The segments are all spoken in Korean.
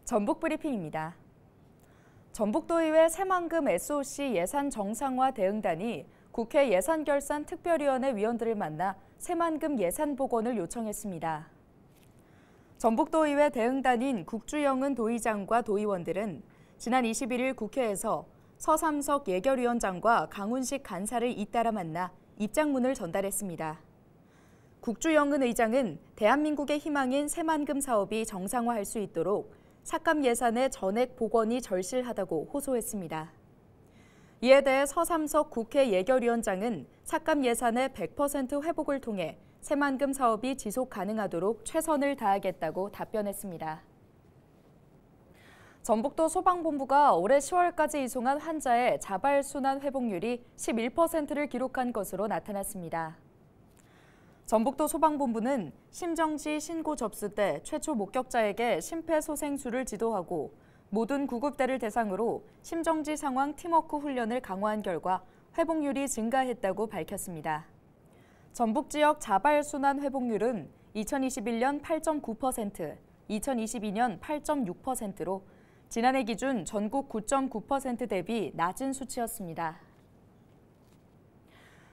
전북 브리핑입니다. 전북도의회 새만금 SOC 예산 정상화 대응단이 국회 예산결산특별위원회 위원들을 만나 새만금 예산 복원을 요청했습니다. 전북도의회 대응단인 국주영은 도의장과 도의원들은 지난 21일 국회에서 서삼석 예결위원장과 강훈식 간사를 잇따라 만나 입장문을 전달했습니다. 국주영은 의장은 대한민국의 희망인 새만금 사업이 정상화할 수 있도록 삭감 예산의 전액 복원이 절실하다고 호소했습니다. 이에 대해 서삼석 국회 예결위원장은 삭감 예산의 100% 회복을 통해 새만금 사업이 지속 가능하도록 최선을 다하겠다고 답변했습니다. 전북도 소방본부가 올해 10월까지 이송한 환자의 자발순환 회복률이 11%를 기록한 것으로 나타났습니다. 전북도 소방본부는 심정지 신고 접수 때 최초 목격자에게 심폐소생술을 지도하고 모든 구급대를 대상으로 심정지 상황 팀워크 훈련을 강화한 결과 회복률이 증가했다고 밝혔습니다. 전북 지역 자발순환 회복률은 2021년 8.9%, 2022년 8.6%로 지난해 기준 전국 9.9% 대비 낮은 수치였습니다.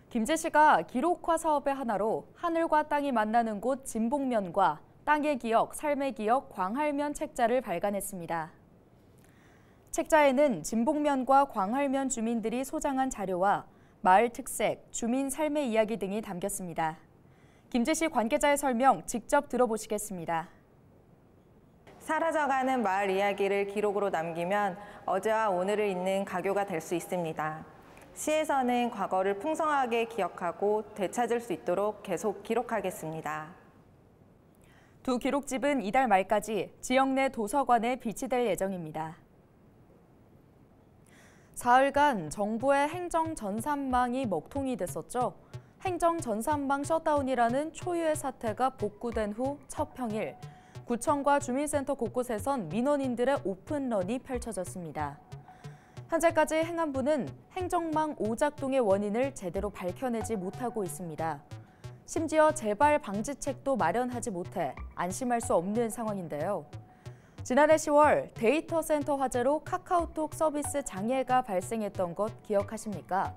김제시가 기록화 사업의 하나로 하늘과 땅이 만나는 곳 진복면과 땅의 기억, 삶의 기억, 광활면 책자를 발간했습니다. 책자에는 진복면과 광활면 주민들이 소장한 자료와 마을 특색, 주민 삶의 이야기 등이 담겼습니다. 김제시 관계자의 설명 직접 들어보시겠습니다. 사라져가는 마을 이야기를 기록으로 남기면 어제와 오늘을 잇는 가교가 될 수 있습니다. 시에서는 과거를 풍성하게 기억하고 되찾을 수 있도록 계속 기록하겠습니다. 두 기록집은 이달 말까지 지역 내 도서관에 비치될 예정입니다. 사흘간 정부의 행정 전산망이 먹통이 됐었죠. 행정 전산망 셧다운이라는 초유의 사태가 복구된 후 첫 평일, 구청과 주민센터 곳곳에선 민원인들의 오픈런이 펼쳐졌습니다. 현재까지 행안부는 행정망 오작동의 원인을 제대로 밝혀내지 못하고 있습니다. 심지어 재발 방지책도 마련하지 못해 안심할 수 없는 상황인데요. 지난해 10월 데이터 센터 화재로 카카오톡 서비스 장애가 발생했던 것 기억하십니까?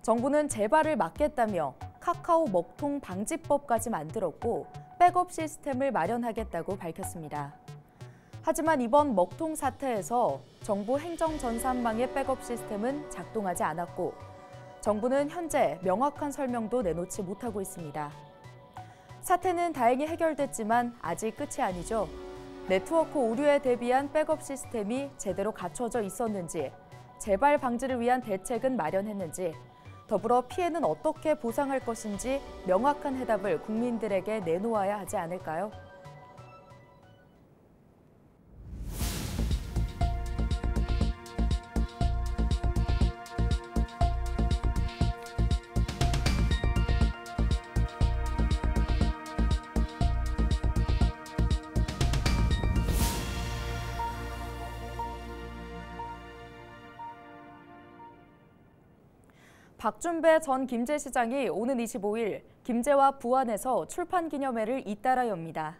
정부는 재발을 막겠다며 카카오 먹통 방지법까지 만들었고 백업 시스템을 마련하겠다고 밝혔습니다. 하지만 이번 먹통 사태에서 정부 행정 전산망의 백업 시스템은 작동하지 않았고 정부는 현재 명확한 설명도 내놓지 못하고 있습니다. 사태는 다행히 해결됐지만 아직 끝이 아니죠. 네트워크 오류에 대비한 백업 시스템이 제대로 갖춰져 있었는지, 재발 방지를 위한 대책은 마련했는지, 더불어 피해는 어떻게 보상할 것인지 명확한 해답을 국민들에게 내놓아야 하지 않을까요? 박준배 전 김제시장이 오는 25일 김제와 부안에서 출판기념회를 잇따라 엽니다.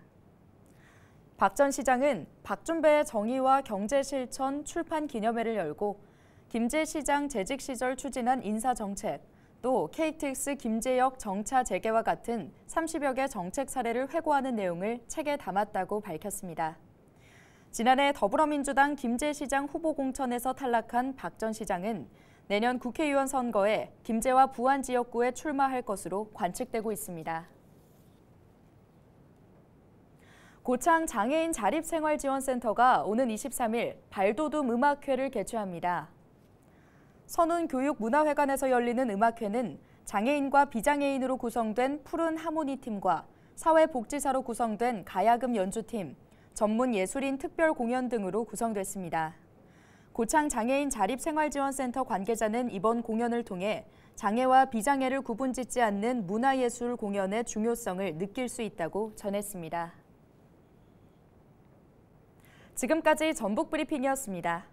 박 전 시장은 박준배의 정의와 경제실천 출판기념회를 열고 김제시장 재직 시절 추진한 인사정책, 또 KTX 김제역 정차 재개와 같은 30여 개 정책 사례를 회고하는 내용을 책에 담았다고 밝혔습니다. 지난해 더불어민주당 김제시장 후보 공천에서 탈락한 박 전 시장은 내년 국회의원 선거에 김제와 부안 지역구에 출마할 것으로 관측되고 있습니다. 고창 장애인 자립생활지원센터가 오는 23일 발도둠 음악회를 개최합니다. 선운교육문화회관에서 열리는 음악회는 장애인과 비장애인으로 구성된 푸른 하모니팀과 사회복지사로 구성된 가야금 연주팀, 전문 예술인 특별 공연 등으로 구성됐습니다. 고창 장애인 자립생활지원센터 관계자는 이번 공연을 통해 장애와 비장애를 구분짓지 않는 문화예술 공연의 중요성을 느낄 수 있다고 전했습니다. 지금까지 전북 브리핑이었습니다.